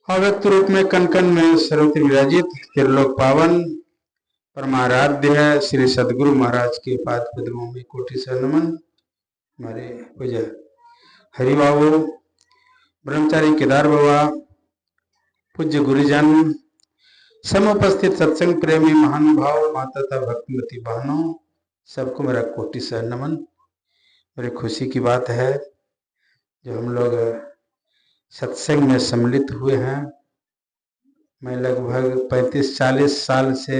अव्यक्त रूप में कण कण में सर्वत्र विराजित त्रिलोक पावन परमाराध्य है श्री सदगुरु महाराज के पाद पद्मों में कोटि से नमन। हमारे पूजा हरि बाबू, ब्रह्मचारी केदार बाबा, पूज्य गुरुजन, समुपस्थित सत्संग प्रेमी महान भाव, माता तथा भक्तिमती बहनों, सबको मेरा कोटि से नमन। बड़ी खुशी की बात है जो हम लोग सत्संग में सम्मिलित हुए हैं। मैं लगभग 35-40 साल से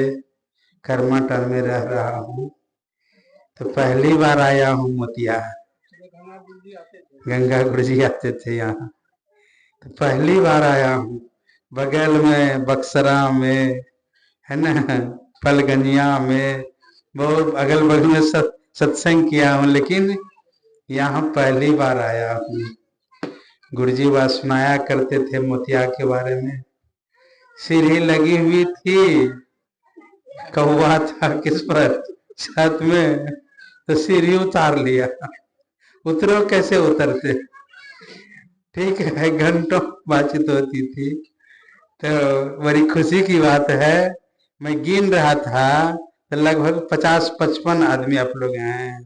कर्माटन में रह रहा हूँ, तो पहली बार आया हूँ मोतिया। गंगा गुरुजी आते थे यहाँ, तो पहली बार आया हूँ। बगल में बक्सरा में है ना, फलगनिया में, बहुत अगल बगल में सत्संग किया हूँ, लेकिन यहाँ पहली बार आया हूँ। गुरुजी बात सुनाया करते थे मोतिया के बारे में। सीढ़ी लगी हुई थी, कौवा था किस पर, छत में, तो सीढ़ी उतार लिया। उतरो कैसे उतरते, ठीक है, घंटों बातचीत होती थी। तो बड़ी खुशी की बात है, मैं गिन रहा था तो लगभग 50-55 आदमी आप लोग हैं।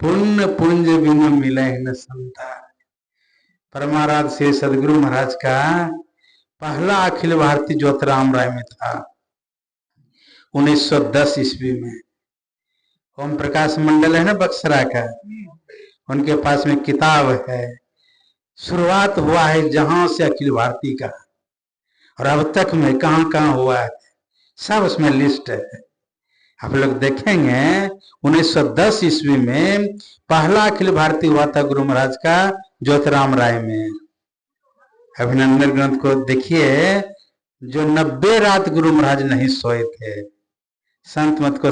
पुण्य पुंज बिनु मिले न संता। परमाराध्य श्री सदगुरु महाराज का पहला अखिल भारतीय ज्योतिराम राय में था 1910 ईस्वी में। ओम प्रकाश मंडल है ना बक्सरा का, उनके पास में किताब है। शुरुआत हुआ है जहां से अखिल भारतीय का, और अब तक में कहां कहां हुआ है सब उसमें लिस्ट है। आप लोग देखेंगे 1910 ईस्वी में पहला अखिल भारतीय हुआ था गुरु महाराज का ज्योतिराम राय में। अभिनंदन ग्रंथ को देखिए, जो 90 रात गुरु महाराज नहीं सोए थे संत मत को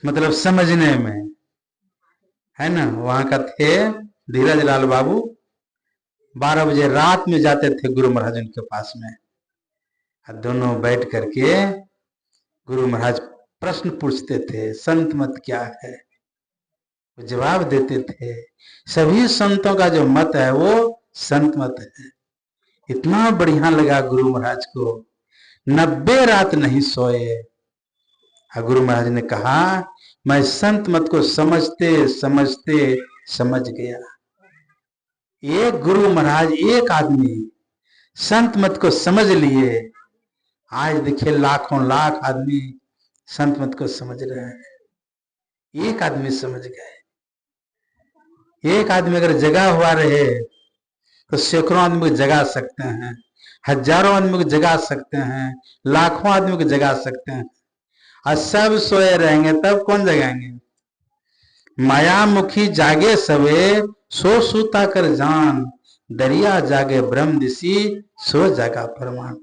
मतलब समझने में, है ना। वहां का थे धीरज लाल बाबू, 12 बजे रात में जाते थे गुरु महाराज उनके पास में, दोनों बैठ करके गुरु महाराज प्रश्न पूछते थे, संत मत क्या है, वो जवाब देते थे। सभी संतों का जो मत है वो संत मत है। इतना बढ़िया लगा गुरु महाराज को, 90 रात नहीं सोए। गुरु महाराज ने कहा मैं संत मत को समझते समझते समझ गया। एक गुरु महाराज, एक आदमी संत मत को समझ लिए। आज देखिए लाखों लाख आदमी संत मत को समझ रहे हैं। एक आदमी समझ गए। एक आदमी अगर जगा हुआ रहे तो सैकड़ों आदमी को जगा सकते हैं, हजारों आदमी को जगा सकते हैं, लाखों आदमी को जगा सकते हैं। और सब सोए रहेंगे तब कौन जगाएंगे। मायामुखी जागे सवे, सो सूता कर जान, दरिया जागे ब्रह्म दिशी, सो जागा फरमान।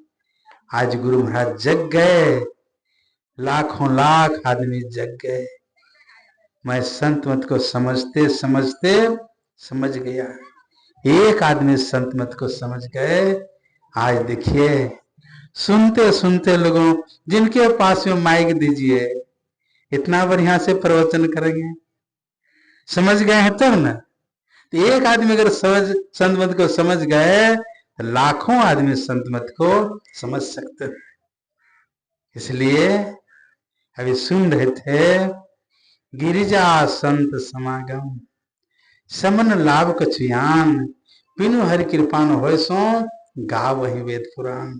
आज गुरु महाराज जग गए, लाखों लाख आदमी जग गए। मैं संत मत को समझते समझते समझ गया। एक आदमी संत मत को समझ गए। आज देखिए सुनते सुनते लोगों, जिनके पास में माइक दीजिए, इतना बढ़िया से प्रवचन करेंगे। समझ गए हैं तब ना। तो एक आदमी अगर संत मत को समझ गए, लाखों आदमी संत मत को समझ सकते हैं। इसलिए अभी सुन रहे थे, गिरिजा संत समागम, समन लाभ कछुयान, बिनु हरि कृपान होय सो, गा वही वेद पुराण।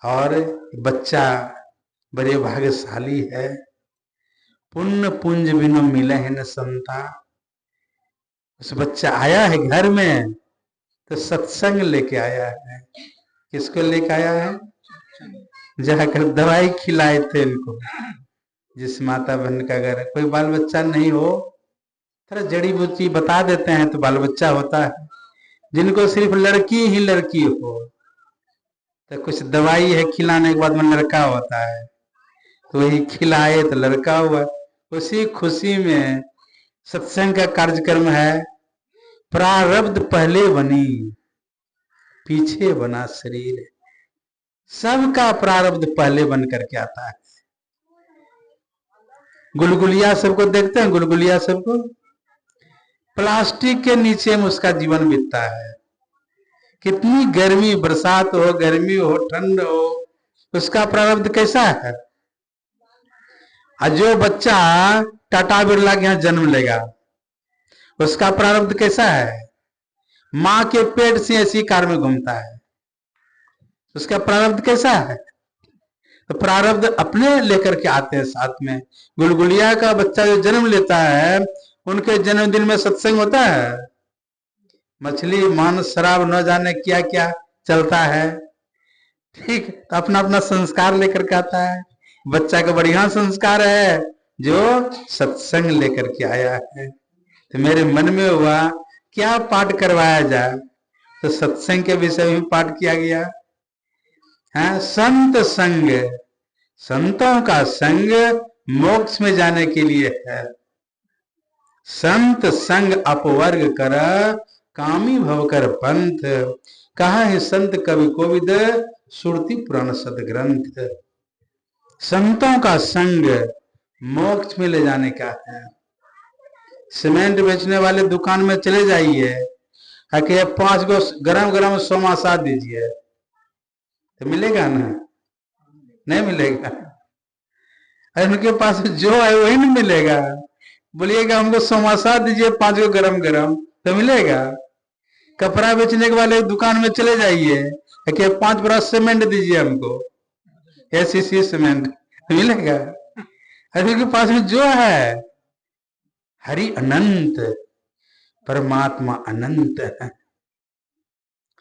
और बच्चा बड़े भाग्यशाली है, पुण्य पुंज बिनु मिले है न संता। उस बच्चा आया है घर में तो सत्संग लेके आया है। किसको लेके आया है? जाकर दवाई खिलाए थे इनको। जिस माता बहन का घर कोई बाल बच्चा नहीं हो, थोड़ा जड़ी बूटी बता देते हैं तो बाल बच्चा होता है। जिनको सिर्फ लड़की ही लड़की हो तो कुछ दवाई है खिलाने के बाद में लड़का होता है, तो वही खिलाए तो लड़का हुआ। उसी खुशी में सत्संग का कार्यक्रम है। प्रारब्ध पहले बनी, पीछे बना शरीर। सबका प्रारब्ध पहले बन करके आता है। गुलगुलिया सबको देखते हैं, गुलगुलिया सबको प्लास्टिक के नीचे में उसका जीवन बीतता है, कितनी गर्मी, बरसात हो, गर्मी हो, ठंड हो, उसका प्रारब्ध कैसा है। जो बच्चा टाटा बिरला के यहाँ जन्म लेगा, उसका प्रारब्ध कैसा है। माँ के पेट से ऐसी कार में घूमता है, उसका प्रारब्ध कैसा है। तो प्रारब्ध अपने लेकर के आते हैं साथ में। गुलगुलिया का बच्चा जो जन्म लेता है, उनके जन्मदिन में सत्संग होता है। मछली मांस शराब न जाने क्या क्या चलता है, ठीक। तो अपना अपना संस्कार लेकर के आता है। बच्चा का बढ़िया संस्कार है जो सत्संग लेकर के आया है। तो मेरे मन में हुआ क्या पाठ करवाया जाए, तो सत्संग के विषय में पाठ किया गया है। संत संग, संतों का संग मोक्ष में जाने के लिए है। संत संग अपवर्ग कर, कामी भव कर पंथ, कहा है संत कवि कोविद, सुरति पुराण सदग्रंथ। संतों का संग मोक्ष में ले जाने का है। सीमेंट बेचने वाले दुकान में चले जाइए, 5 गो गरम गरम सोमासा दीजिए, तो मिलेगा ना, नहीं मिलेगा। उनके पास जो है वही नहीं मिलेगा। बोलिएगा हमको समोसा दीजिए 5 गो गरम गरम, तो मिलेगा। कपड़ा बेचने के वाले दुकान में चले जाइए, 5 ब्रश सीमेंट दीजिए हमको, एसीसी सीमेंट, मिलेगा। उनके पास में जो है, हरि अनंत, परमात्मा अनंत है।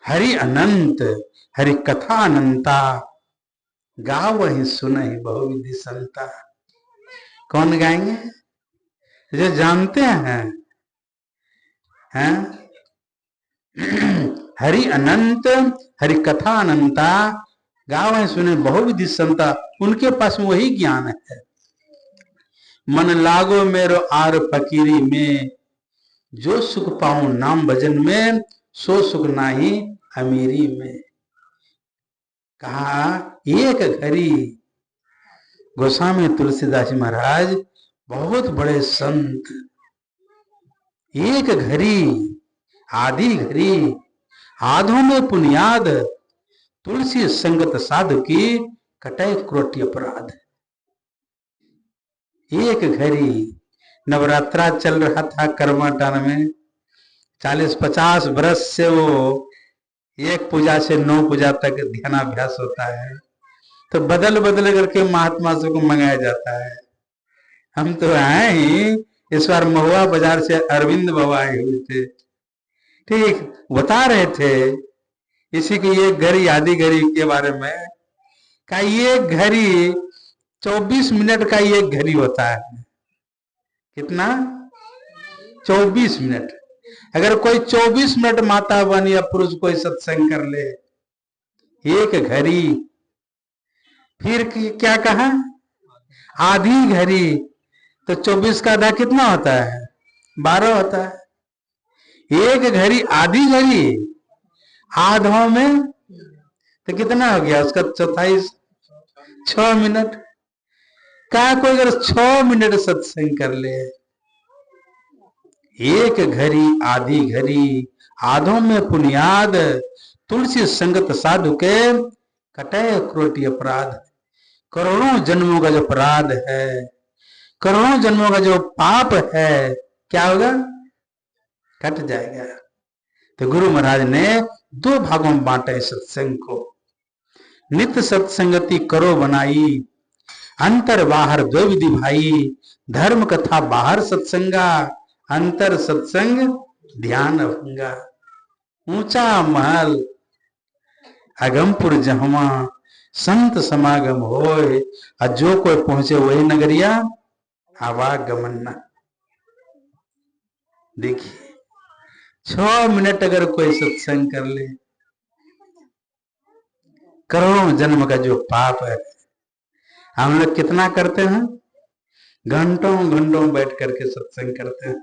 हरि अनंत, हरि कथा अनंता, गाव वही सुनहि बहुविधि संता। कौन गाएंगे, जो जानते हैं, हरि अनंत, हरि कथा अनंता, गाव वही सुने बहुविधि संता। उनके पास में वही ज्ञान है। मन लागो मेरो आर फकीरी में, जो सुख पाऊं नाम भजन में, सो सुख नाही अमीरी में। कहा एक घड़ी गोस्वामी तुलसीदास जी महाराज बहुत बड़े संत, एक घड़ी आधी घड़ी आधों में पुनियाद, तुलसी संगत साधु की कटय क्रोटी अपराध। एक घड़ी नवरात्रा चल रहा था कर्माटान में, 40-50 वर्ष से वो एक पूजा से 9 पूजा तक ध्यानाभ्यास होता है। तो बदल बदल करके महात्मा से को मंगाया जाता है। हम तो आए ही, इस बार महुआ बाजार से अरविंद बाबा आए हुए थे, ठीक। बता रहे थे इसी की ये घड़ी आधी घड़ी के बारे में, का ये घड़ी 24 मिनट का ये घड़ी होता है। कितना, 24 मिनट। अगर कोई 24 मिनट माता बन या पुरुष कोई सत्संग कर ले, एक घड़ी। फिर क्या कहा, आधी घड़ी। तो 24 का आधा कितना होता है, 12 होता है। एक घड़ी आधी घड़ी, आधों में तो कितना हो गया उसका चौथाई, 6 मिनट का। कोई अगर 6 मिनट सत्संग कर ले, एक घड़ी आधी घड़ी आधों में पुनियाद, तुलसी संगत साधु के कटय क्रोटी अपराध। करोड़ों जन्मों का जो अपराध है, करोड़ों जन्मों का जो पाप है, क्या होगा, कट जाएगा। तो गुरु महाराज ने 2 भागों में बांटा सत्संग को। नित्य सत्संगति करो बनाई, अंतर बाहर 2 विधि भाई, धर्म कथा बाहर सत्संगा, अंतर सत्संग ध्यान भंगा। ऊंचा महल अगमपुर जहमा, संत समागम होए, जो कोई पहुंचे वही नगरिया आवागमन न। देखिए 6 मिनट अगर कोई सत्संग कर ले, करोड़ों जन्म का जो पाप है। हम लोग कितना करते हैं, घंटों घंटों बैठ करके सत्संग करते हैं,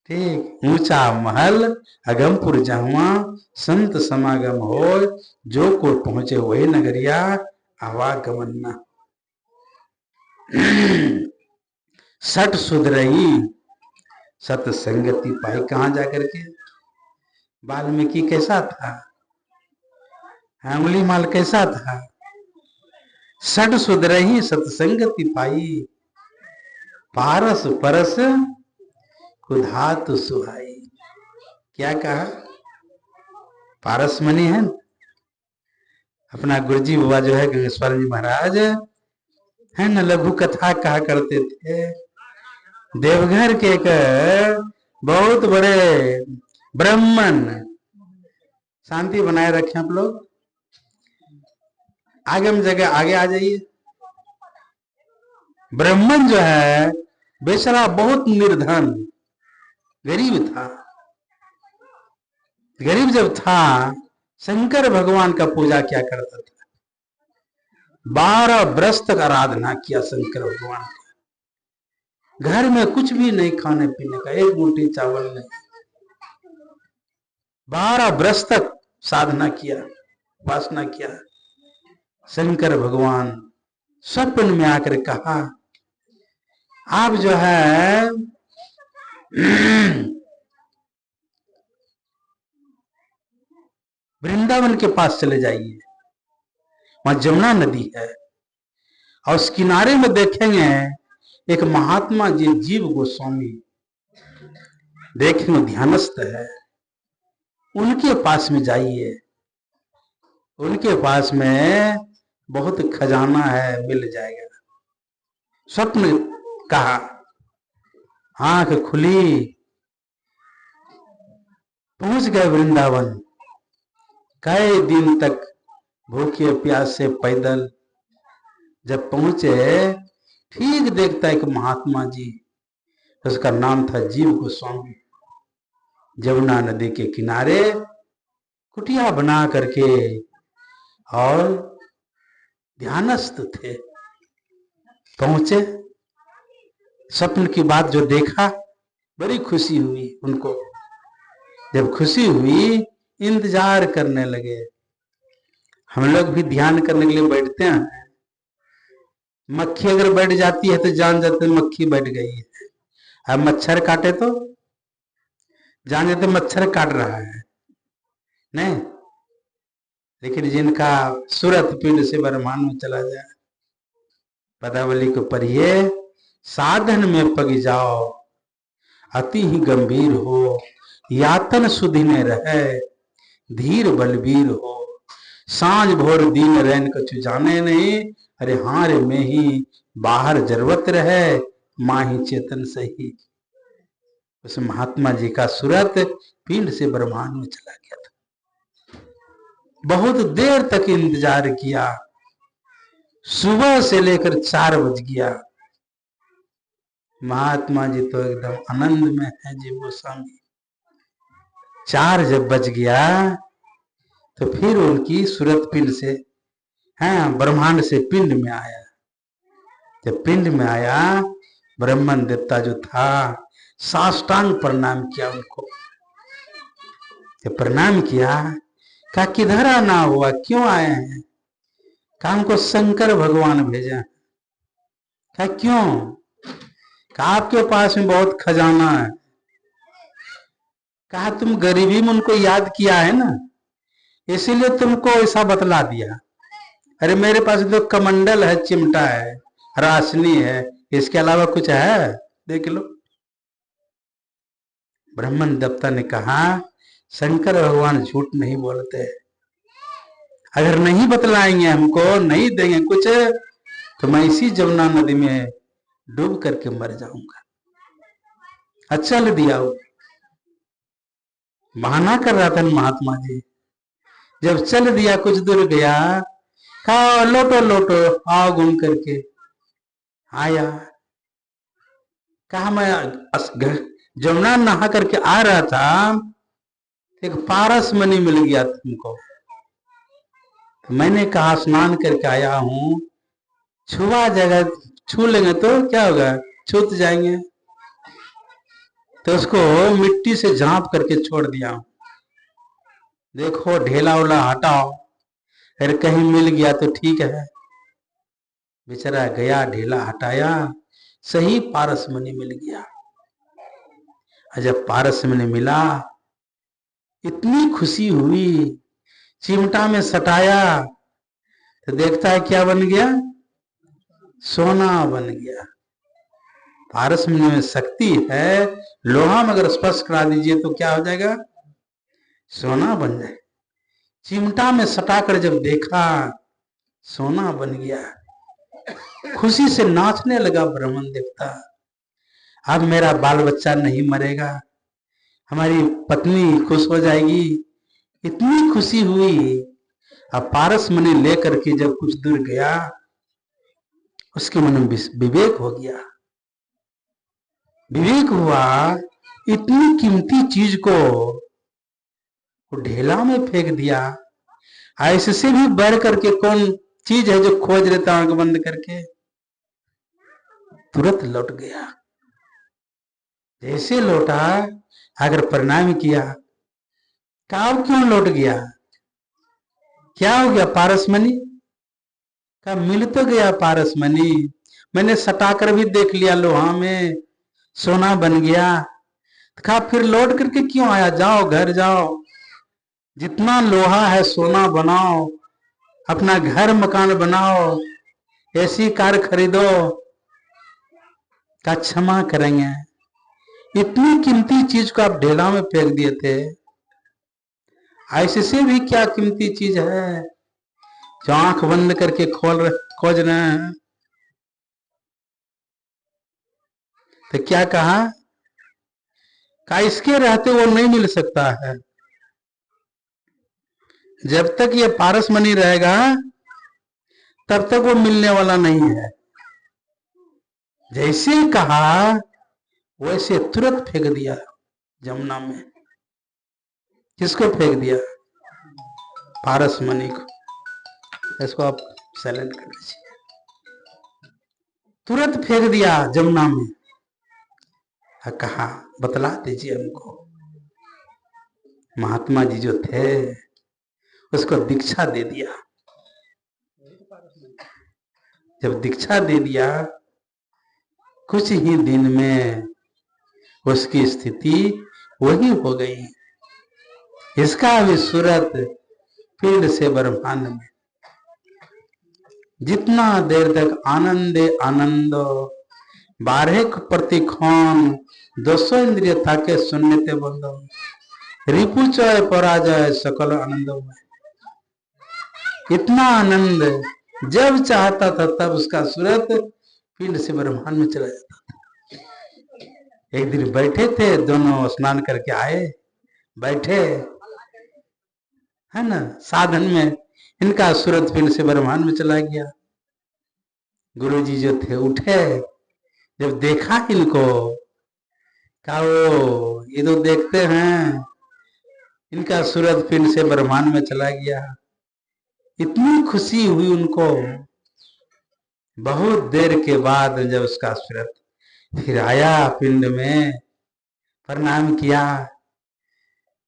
ठीक। ऊंचा महल अगमपुर जहुआ, संत समागम हो, जो को पहुंचे वही नगरिया आवागमन न। सट सुध रही सतसंगति पाई, कहां जाकर के, वाल्मीकि कैसा था, अंगुली माल कैसा था, सट सुधरही सत्संगति पाई, पारस परस कुधातु सुहाई। क्या कहा, पारस मणि है अपना गुरुजी बाबा जो है गंगेश्वर जी महाराज है न, लघु कथा कहा करते थे। देवघर के एक बहुत बड़े ब्राह्मण, शांति बनाए रखें आप लोग, आगे हम जगह आगे आ जाइए। ब्राह्मण जो है बेचारा बहुत निर्धन गरीब था। गरीब जब था शंकर भगवान का पूजा क्या करता था, 12 वर्ष तक आराधना किया शंकर भगवान का। घर में कुछ भी नहीं खाने पीने का, एक मुट्ठी चावल नहीं। 12 वर्ष तक साधना किया, उपासना किया। शंकर भगवान स्वप्न में आकर कहा, आप जो है वृंदावन के पास चले जाइए, वहां जमुना नदी है और उस किनारे में देखेंगे एक महात्मा जी जीव गोस्वामी, देखेंगे ध्यानस्थ है, उनके पास में जाइए, उनके पास में बहुत खजाना है, मिल जाएगा। स्वप्न कहा, आंख खुली, पहुंच गए वृंदावन। कई दिन तक भूखे प्यासे पैदल जब पहुंचे, ठीक देखता एक महात्मा जी, उसका नाम था जीव गोस्वामी, जमुना नदी के किनारे कुटिया बना करके और ध्यानस्थ थे। पहुंचे, स्वप्न की बात जो देखा, बड़ी खुशी हुई उनको। जब खुशी हुई, इंतजार करने लगे। हम लोग भी ध्यान करने के लिए बैठते हैं, मक्खी अगर बैठ जाती है तो जान जाते मक्खी बैठ गई है, अब मच्छर काटे तो जान जाते मच्छर काट रहा है, नहीं। लेकिन जिनका सूरत पिंड से ब्रह्मांड में चला जाए, पदावली को पढ़िए, साधन में पग जाओ अति ही गंभीर हो, यातन सुधि में रहे धीर बलबीर हो, सांझ भोर दिन रैन कछु जाने नहीं, अरे हार में ही बाहर जरूरत रहे, माही चेतन सही। उस महात्मा जी का सूरत पिंड से ब्रह्मांड में चला गया था। बहुत देर तक इंतजार किया, सुबह से लेकर 4 बज गया। महात्मा जी तो एकदम आनंद में है जी गोस्वामी। 4 जब बज गया तो फिर उनकी सूरत पिंड से, हाँ, ब्रह्मांड से पिंड में आया। जब पिंड में आया, ब्रह्मन देवता जो था साष्टांग प्रणाम किया उनको। जब प्रणाम किया, कहा किधर आना हुआ, क्यों आए हैं? कहा हमको शंकर भगवान भेजा। कहा क्यों? कहा आपके पास में बहुत खजाना है। कहा तुम गरीबी में उनको याद किया है ना, इसीलिए तुमको ऐसा बतला दिया। अरे मेरे पास तो कमंडल है, चिमटा है, राशनी है, इसके अलावा कुछ है? देख लो। ब्रह्मन देवता ने कहा शंकर भगवान झूठ नहीं बोलते, अगर नहीं बतलाएंगे हमको, नहीं देंगे कुछ, तो मैं इसी जमुना नदी में डूब करके मर जाऊंगा। अच्छा ले दिया, वो बहाना कर रहा था महात्मा जी। जब चल दिया, कुछ दूर गया, कहा लोटो लोटो आओ घूम करके। आया, कहा मैं जमुना नहा करके आ रहा था, एक पारस मणि मिल गया तुमको, तो मैंने कहा स्नान करके आया हूं, छुआ जगह छू लेंगे तो क्या होगा, छूत जाएंगे, तो उसको मिट्टी से झांप करके छोड़ दिया। देखो ढेला उला हटाओ, अगर कहीं मिल गया तो ठीक है। बेचारा गया, ढेला हटाया, सही पारस मणि मिल गया। जब पारस मणि मिला, इतनी खुशी हुई, चिमटा में सटाया तो देखता है क्या बन गया, सोना बन गया। पारस में शक्ति है, लोहा में अगर स्पर्श करा दीजिए तो क्या हो जाएगा, सोना बन जाए। चिमटा में सटाकर जब देखा सोना बन गया, खुशी से नाचने लगा ब्राह्मण देवता। अब मेरा बाल बच्चा नहीं मरेगा, हमारी पत्नी खुश हो जाएगी, इतनी खुशी हुई। अब पारस मुनि लेकर के जब कुछ दूर गया, उसके मन में विवेक हो गया। विवेक हुआ, इतनी कीमती चीज को ढेला में फेंक दिया। ऐसे से भी बढ़ करके कौन चीज है जो खोज लेता आंख बंद करके, तुरंत लौट गया। जैसे लौटा, अगर प्रणाम किया, कहा क्यों लौट गया, क्या हो गया पारसमणि, कहा मिल तो गया पारसमणि, मैंने सटाकर भी देख लिया लोहा में सोना बन गया। कहा फिर लौट करके क्यों आया, जाओ घर जाओ, जितना लोहा है सोना बनाओ, अपना घर मकान बनाओ, ऐसी कार खरीदो। का क्षमा करेंगे, इतनी कीमती चीज को आप ढेला में फेंक दिए थे। ऐसे से भी क्या कीमती चीज है जो आंख बंद करके खोज रहे हैं। तो क्या कहा इसके रहते वो नहीं मिल सकता है। जब तक ये पारसमणि रहेगा तब तक वो मिलने वाला नहीं है। जैसे कहा वैसे तुरंत फेंक दिया जमुना में। किसको फेंक दिया, पारसमणि को। इसको आप साइलेंट कर दीजिए। तुरंत फेंक दिया जमुना में। कहा बतला दीजिए हमको। महात्मा जी जो थे उसको दीक्षा दे दिया। जब दीक्षा दे दिया, कुछ ही दिन में उसकी स्थिति वही हो गई। इसका भी सूरत पीड़ से ब्रह्मांड में जितना देर तक आनंदे आनंद, 12 प्रति क्षण 200 इंद्रिय थाके सुनते बंदो, रिपुचय पराजय सकल आनंद में। इतना आनंद जब चाहता था तब उसका सूरत पिंड से ब्रह्मांड में चला जाता था। एक दिन बैठे थे दोनों, स्नान करके आए, बैठे है ना साधन में, इनका सूरत पिंड से ब्रह्मांड में चला गया। गुरुजी जो थे उठे, जब देखा इनको, कहा वो ये तो देखते हैं इनका सूरत पिंड से ब्रह्मांड में चला गया। इतनी खुशी हुई उनको। बहुत देर के बाद जब उसका सूरत फिर आया पिंड में, प्रणाम किया,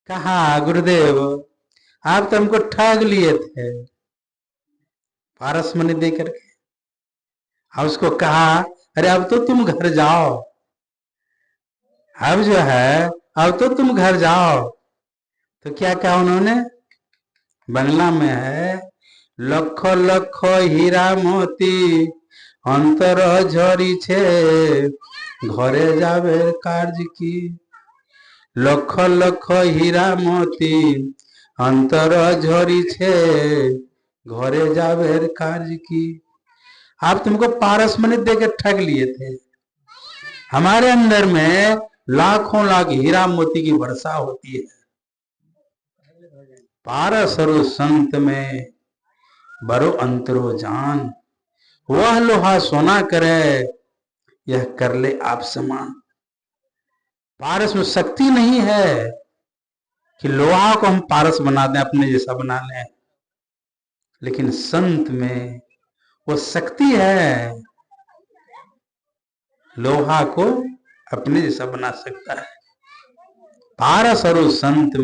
कहा गुरुदेव आप तो हमको ठग लिए थे, पारसमणि दे करके। अब उसको कहा अरे अब तो तुम घर जाओ, अब जो है अब तो तुम घर जाओ। तो क्या कहा उन्होंने, बंगला में है, लख लख हीरा मोती अंतर झरी छे, घरे जावे कार्य की। लख लख हीरा मोती अंतर झरी छे, घरे जावे कार्य की। आप तुमको पारसमणि देके ठग लिए थे। हमारे अंदर में लाखों लाख हीरा मोती की वर्षा होती है। पारस और संत में बरो अंतरो जान, वह लोहा सोना करे यह कर ले आप समान। पारस में शक्ति नहीं है कि लोहा को हम पारस बना दें, अपने जैसा बना लें, लेकिन संत में वो शक्ति है, लोहा को अपने जैसा बना सकता है। पारस और संत में